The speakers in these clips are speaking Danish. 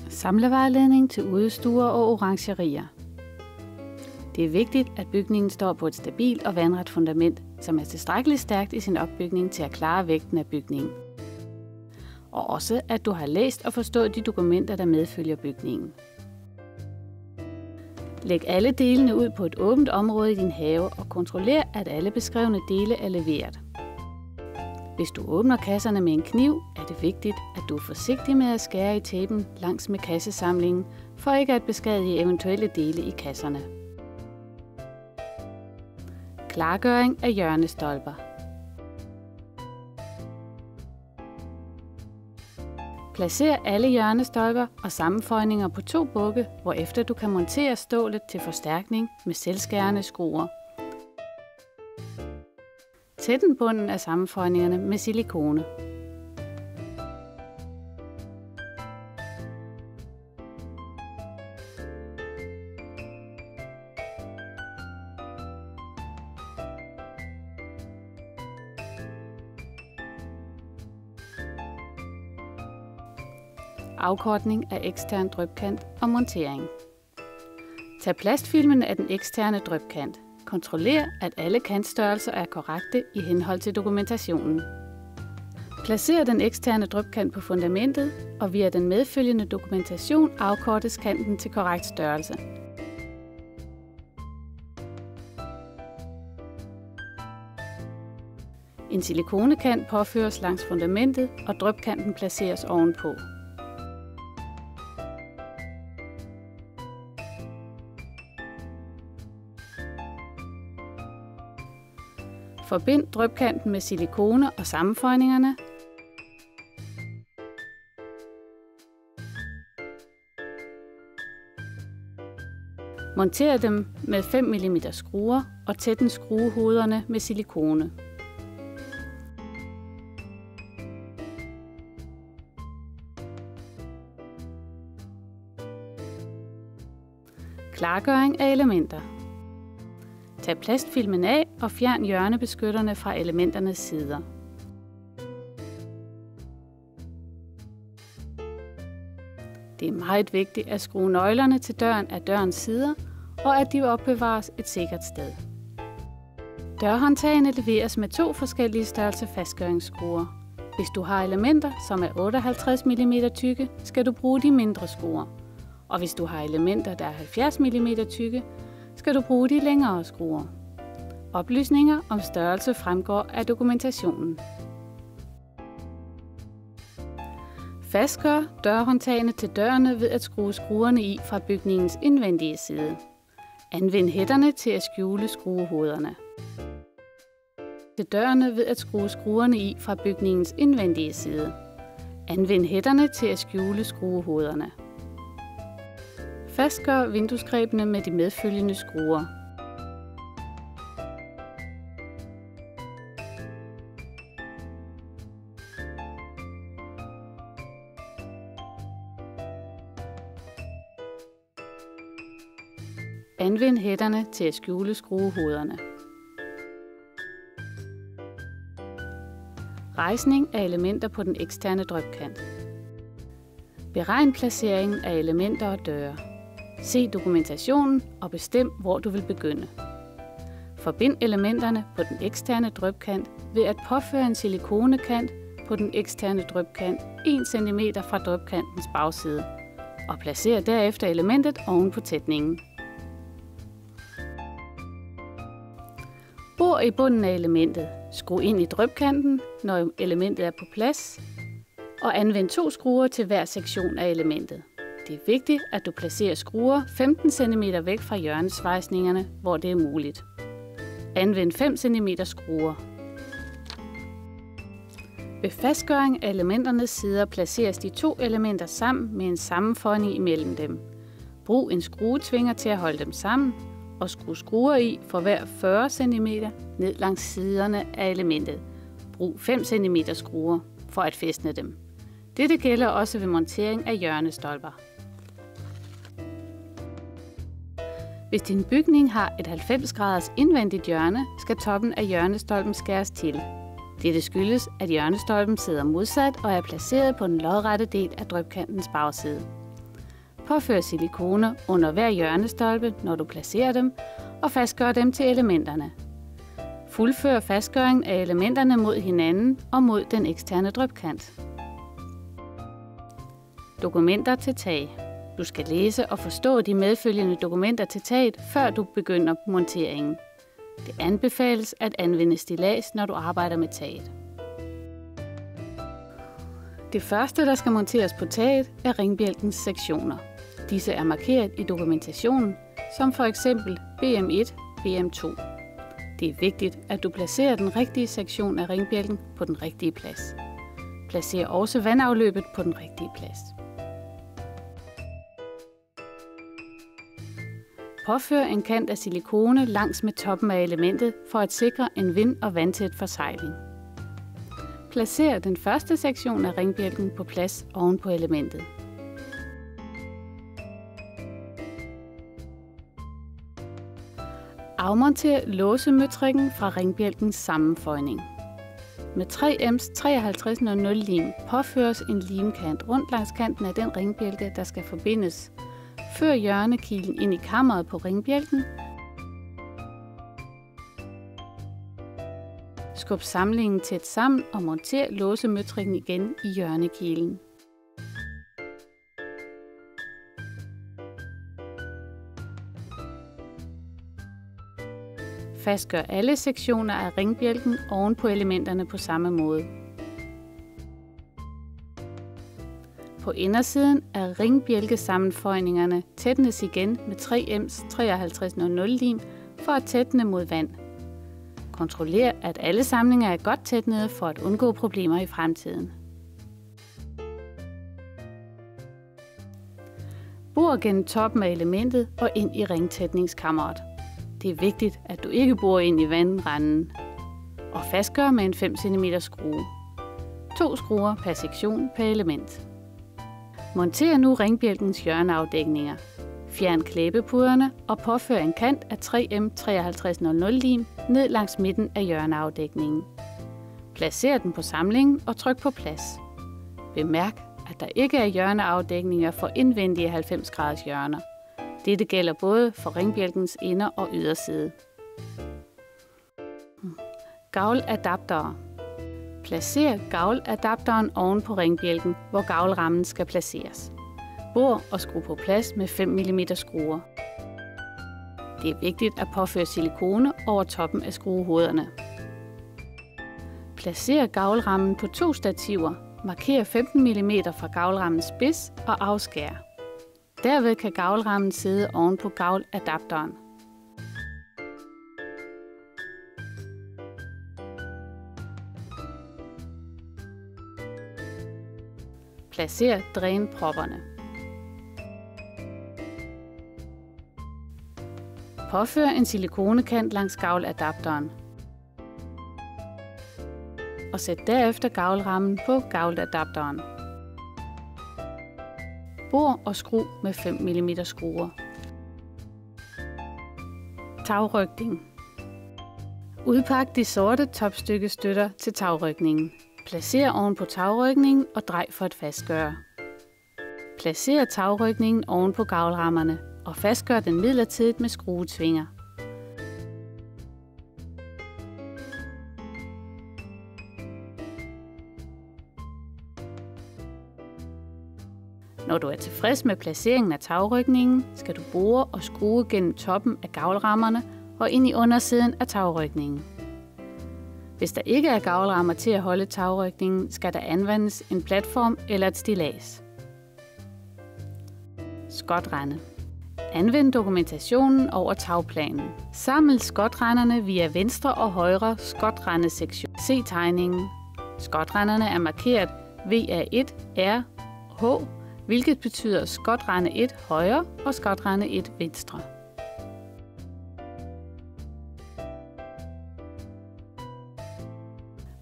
Samlevejledning til udestuer og orangerier. Det er vigtigt, at bygningen står på et stabilt og vandret fundament, som er tilstrækkeligt stærkt i sin opbygning til at klare vægten af bygningen. Og også, at du har læst og forstået de dokumenter, der medfølger bygningen. Læg alle delene ud på et åbent område i din have og kontroller, at alle beskrevne dele er leveret. Hvis du åbner kasserne med en kniv, er det vigtigt, at du er forsigtig med at skære i tæppen langs med kassesamlingen, for ikke at beskadige eventuelle dele i kasserne. Klargøring af hjørnestolper. Placer alle hjørnestolper og sammenføjninger på 2 bukke, hvorefter du kan montere stålet til forstærkning med selvskærende skruer. Tætten bunden af sammenføjningerne med silikone. Afkortning af ekstern drypkant og montering. Tag plastfilmen af den eksterne drypkant. Kontroller, at alle kantstørrelser er korrekte i henhold til dokumentationen. Placer den eksterne drypkant på fundamentet, og via den medfølgende dokumentation afkortes kanten til korrekt størrelse. En silikonekant påføres langs fundamentet, og drypkanten placeres ovenpå. Forbind drypkanten med silikone og sammenføjningerne. Monter dem med 5 mm skruer og tætten skruehoderne med silikone. Klargøring af elementer. Tag plastfilmen af og fjern hjørnebeskytterne fra elementernes sider. Det er meget vigtigt at skrue nøglerne til døren af dørens sider, og at de opbevares et sikkert sted. Dørhåndtagene leveres med 2 forskellige størrelser fastgøringsskruer. Hvis du har elementer, som er 58 mm tykke, skal du bruge de mindre skruer. Og hvis du har elementer, der er 70 mm tykke, skal du bruge de længere skruer. Oplysninger om størrelse fremgår af dokumentationen. Fastgør dørhåndtagene til dørene ved at skrue skruerne i fra bygningens indvendige side. Anvend hætterne til at skjule skruehoderne. Til dørene ved at skrue skruerne i fra bygningens indvendige side. Anvend hætterne til at skjule skruehoderne. Fastgør vinduesgrebene med de medfølgende skruer. Anvend hætterne til at skjule skruehoderne. Rejsning af elementer på den eksterne drypkant. Beregn placeringen af elementer og døre. Se dokumentationen og bestem, hvor du vil begynde. Forbind elementerne på den eksterne drypkant ved at påføre en silikonekant på den eksterne drypkant 1 cm fra drypkantens bagside og placer derefter elementet oven på tætningen. Bor i bunden af elementet. Skru ind i drypkanten, når elementet er på plads, og anvend 2 skruer til hver sektion af elementet. Det er vigtigt, at du placerer skruer 15 cm væk fra hjørnesvejsningerne, hvor det er muligt. Anvend 5 cm skruer. Ved fastgøring af elementernes sider placeres de 2 elementer sammen med en sammenføjning imellem dem. Brug en skruetvinger til at holde dem sammen, og skru skruer i for hver 40 cm ned langs siderne af elementet. Brug 5 cm skruer for at fæstne dem. Dette gælder også ved montering af hjørnestolper. Hvis din bygning har et 90 graders indvendigt hjørne, skal toppen af hjørnestolpen skæres til. Dette skyldes, at hjørnestolpen sidder modsat og er placeret på den lodrette del af drypkantens bagside. Påfør silikone under hver hjørnestolpe, når du placerer dem, og fastgør dem til elementerne. Fuldfør fastgøringen af elementerne mod hinanden og mod den eksterne drypkant. Dokumenter til tag. Du skal læse og forstå de medfølgende dokumenter til taget, før du begynder monteringen. Det anbefales at anvende stillads, når du arbejder med taget. Det første, der skal monteres på taget, er ringbjælkens sektioner. Disse er markeret i dokumentationen, som for eksempel BM1, BM2. Det er vigtigt, at du placerer den rigtige sektion af ringbjælken på den rigtige plads. Placer også vandafløbet på den rigtige plads. Påfør en kant af silikone langs med toppen af elementet for at sikre en vind- og vandtæt forsegling. Placer den første sektion af ringbjælken på plads oven på elementet. Afmonter låsemøtrikken fra ringbjælkens sammenføjning. Med 3M's 5300 lim påføres en limkant rundt langs kanten af den ringbjælke, der skal forbindes. Før hjørnekilen ind i kammeret på ringbjælken. Skub samlingen tæt sammen og monter låsemøtrikken igen i hjørnekilen. Fastgør alle sektioner af ringbjælken oven på elementerne på samme måde. På indersiden af ringbjælkesammenføjningerne tætnes igen med 3M's 5300 lim for at tætne mod vand. Kontroller, at alle samlinger er godt tætnede for at undgå problemer i fremtiden. Bor gennem toppen af elementet og ind i ringtætningskammeret. Det er vigtigt, at du ikke borer ind i vandranden. Og fastgør med en 5 cm skrue. 2 skruer per sektion per element. Monter nu ringbjælkens hjørneafdækninger. Fjern klæbepuderne og påfør en kant af 3M 5300 lim ned langs midten af hjørneafdækningen. Placer den på samlingen og tryk på plads. Bemærk, at der ikke er hjørneafdækninger for indvendige 90 graders hjørner. Dette gælder både for ringbjælkens inder- og yderside. Gavladaptere. Placer gavladapteren oven på ringbjælken, hvor gavlrammen skal placeres. Bor og skru på plads med 5 mm skruer. Det er vigtigt at påføre silikone over toppen af skruehoderne. Placer gavlrammen på 2 stativer, marker 15 mm fra gavlrammens spids og afskær. Derved kan gavlrammen sidde oven på gavladapteren. Placer drænpropperne. Påfør en silikonekant langs gavladapteren. Og sæt derefter gavlrammen på gavladapteren. Bor og skru med 5 mm skruer. Tagrygning. Udpak de sorte topstykkestøtter til tagrygningen. Placer oven på tagrygningen og drej for at fastgøre. Placer tagrygningen oven på gavlrammerne og fastgør den midlertidigt med skruetvinger. Når du er tilfreds med placeringen af tagrygningen, skal du bore og skrue gennem toppen af gavlrammerne og ind i undersiden af tagrygningen. Hvis der ikke er gavlrammer til at holde tagrygningen, skal der anvendes en platform eller et stillads. Skotrende. Anvend dokumentationen over tagplanen. Saml skotrenderne via venstre og højre skotrendesektion. Se tegningen. Skotrenderne er markeret VA1, R, H, hvilket betyder skotrende 1 højre og skotrende 1 venstre.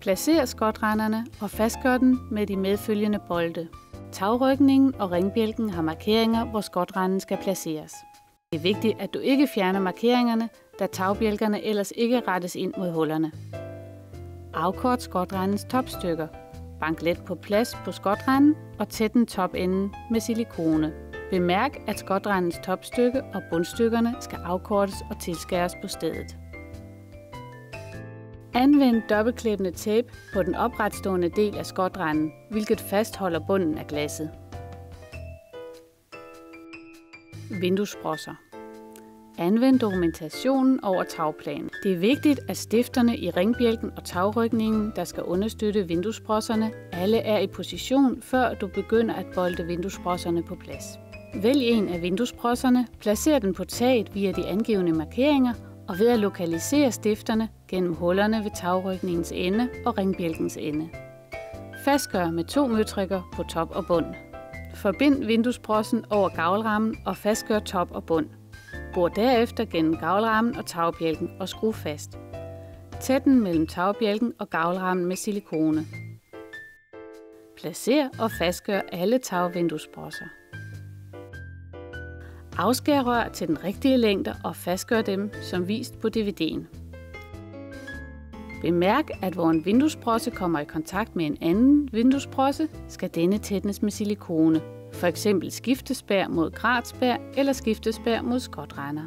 Placer skotrenderne og fastgør den med de medfølgende bolte. Tagrygningen og ringbjælken har markeringer, hvor skotrenden skal placeres. Det er vigtigt, at du ikke fjerner markeringerne, da tagbjælkerne ellers ikke rettes ind mod hullerne. Afkort skotrendens topstykker. Bank let på plads på skotrenden og tæt den topenden med silikone. Bemærk, at skråtrendens topstykke og bundstykkerne skal afkortes og tilskæres på stedet. Anvend dobbeltklæbende tape på den opretstående del af skråtrenden, hvilket fastholder bunden af glasset. Vinduessprosser. Anvend dokumentationen over tagplanen. Det er vigtigt, at stifterne i ringbjælken og tagrygningen, der skal understøtte vinduessprosserne, alle er i position, før du begynder at bolte vinduessprosserne på plads. Vælg en af vinduessprosserne, placer den på taget via de angivne markeringer og ved at lokalisere stifterne gennem hullerne ved tagrygningens ende og ringbjælkens ende. Fastgør med 2 møtrikker på top og bund. Forbind vinduessprossen over gavlrammen og fastgør top og bund. Bor derefter gennem gavlrammen og tagbjælken og skru fast. Tæt den mellem tagbjælken og gavlrammen med silikone. Placer og fastgør alle tagvinduessprosser. Afskær rør til den rigtige længde og fastgør dem som vist på DVD'en. Bemærk, at hvor en vinduessprosse kommer i kontakt med en anden vinduessprosse, skal denne tætnes med silikone. F.eks. skiftespær mod gratspær eller skiftespær mod skråtrender.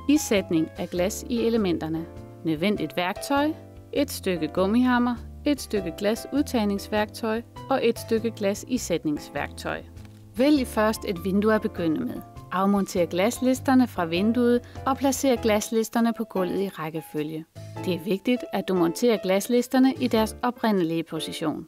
Isætning af glas i elementerne. Nødvendigt værktøj, et stykke gummihammer, et stykke glasudtagningsværktøj og et stykke glasisætningsværktøj. Vælg først et vindue at begynde med. Afmonter glaslisterne fra vinduet og placer glaslisterne på gulvet i rækkefølge. Det er vigtigt, at du monterer glaslisterne i deres oprindelige position.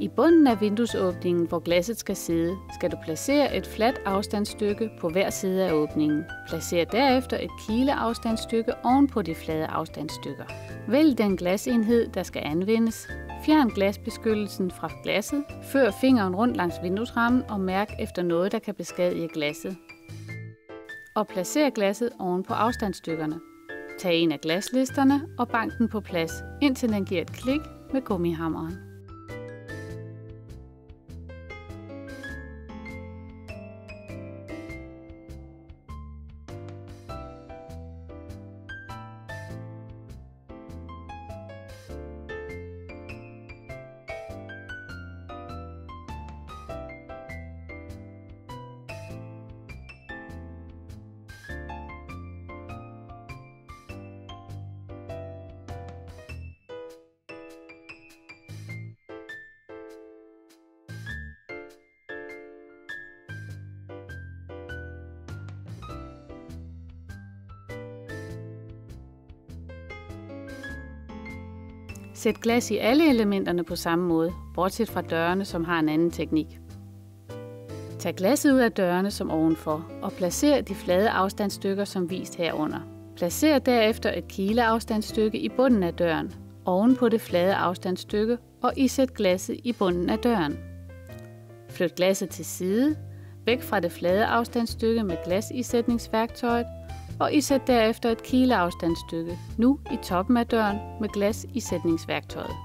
I bunden af vinduesåbningen, hvor glasset skal sidde, skal du placere et fladt afstandsstykke på hver side af åbningen. Placer derefter et kileafstandsstykke oven på de flade afstandsstykker. Vælg den glasenhed, der skal anvendes. Fjern glasbeskyttelsen fra glasset. Før fingeren rundt langs vinduesrammen og mærk efter noget, der kan beskadige glasset. Og placer glasset oven på afstandsstykkerne. Tag en af glaslisterne og bank den på plads, indtil den giver et klik med gummihammeren. Sæt glas i alle elementerne på samme måde, bortset fra dørene, som har en anden teknik. Tag glasset ud af dørene som ovenfor, og placer de flade afstandsstykker som vist herunder. Placer derefter et kileafstandsstykke i bunden af døren, oven på det flade afstandsstykke, og isæt glasset i bunden af døren. Flyt glasset til side, væk fra det flade afstandsstykke med glasisætningsværktøjet, og isæt derefter et kileafstandsstykke, nu i toppen af døren med glasisætningsværktøjet.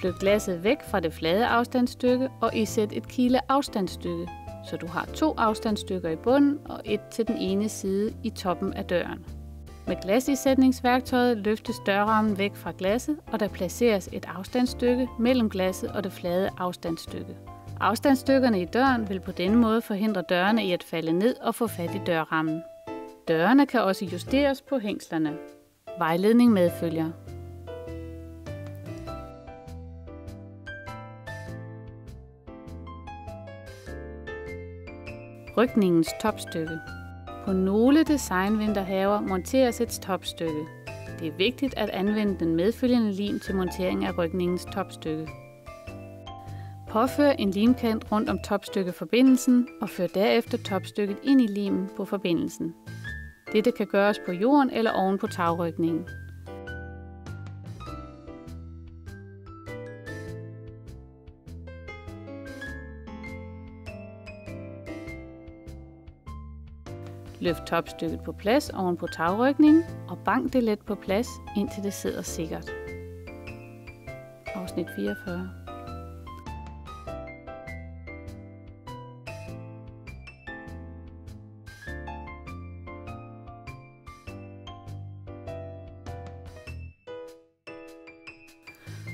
Flyt glasset væk fra det flade afstandsstykke og isæt et kileafstandsstykke, så du har 2 afstandsstykker i bunden og et til den ene side i toppen af døren. Med glasisætningsværktøjet løftes dørrammen væk fra glasset, og der placeres et afstandsstykke mellem glasset og det flade afstandsstykke. Afstandsstykkerne i døren vil på denne måde forhindre dørene i at falde ned og få fat i dørrammen. Dørene kan også justeres på hængslerne. Vejledning medfølger. Rykningens topstykke. På nogle designvinterhaver monteres et topstykke. Det er vigtigt at anvende den medfølgende lim til montering af rykningens topstykke. Påfør en limkant rundt om topstykkeforbindelsen og før derefter topstykket ind i limen på forbindelsen. Dette kan gøres på jorden eller oven på tagrykningen. Løft topstykket på plads oven på tagrygningen og bank det let på plads, indtil det sidder sikkert. Afsnit 44.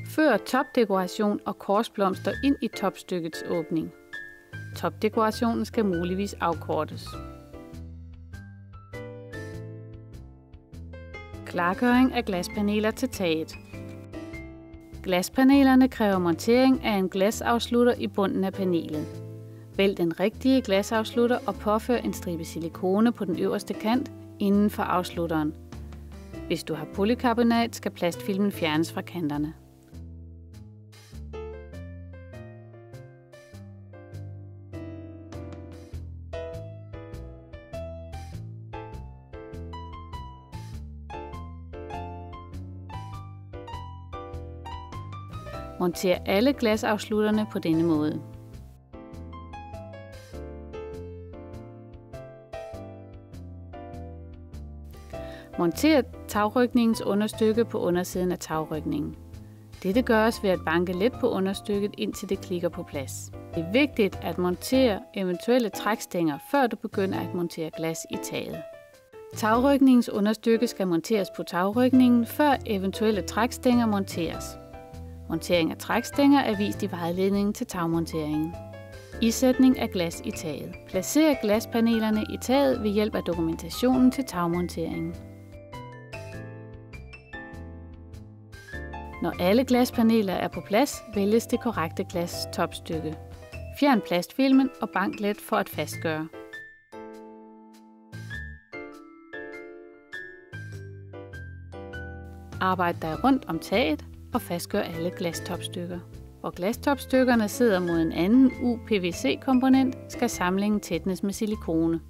Før topdekoration og korsblomster ind i topstykkets åbning. Topdekorationen skal muligvis afkortes. Klargøring af glaspaneler til taget. Glaspanelerne kræver montering af en glasafslutter i bunden af panelet. Vælg den rigtige glasafslutter og påfør en stribe silikone på den øverste kant inden for afslutteren. Hvis du har polykarbonat, skal plastfilmen fjernes fra kanterne. Monter alle glasafslutterne på denne måde. Monter tagrygningens understykke på undersiden af tagrygningen. Dette gøres ved at banke let på understykket, indtil det klikker på plads. Det er vigtigt at montere eventuelle trækstænger, før du begynder at montere glas i taget. Tagrygningens understykke skal monteres på tagrygningen, før eventuelle trækstænger monteres. Montering af trækstænger er vist i vejledningen til tagmonteringen. Isætning af glas i taget. Placer glaspanelerne i taget ved hjælp af dokumentationen til tagmonteringen. Når alle glaspaneler er på plads, vælges det korrekte glas topstykke. Fjern plastfilmen og bank let for at fastgøre. Arbejd dig rundt om taget og fastgør alle glastopstykker. Hvor glastopstykkerne sidder mod en anden UPVC-komponent, skal samlingen tætnes med silikone.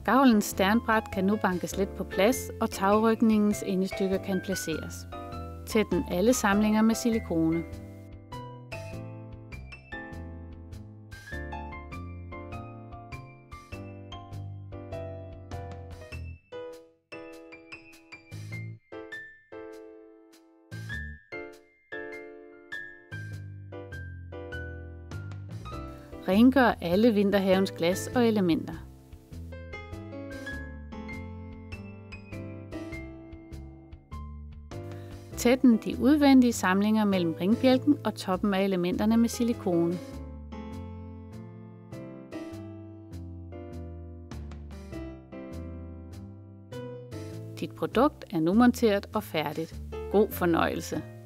Gavlens sternbræt kan nu bankes let på plads, og tagrygningens endestykker kan placeres. Tætn alle samlinger med silikone. Rengør alle vinterhavens glas og elementer. Tætn de udvendige samlinger mellem ringbjælken og toppen af elementerne med silikone. Dit produkt er nu monteret og færdigt. God fornøjelse!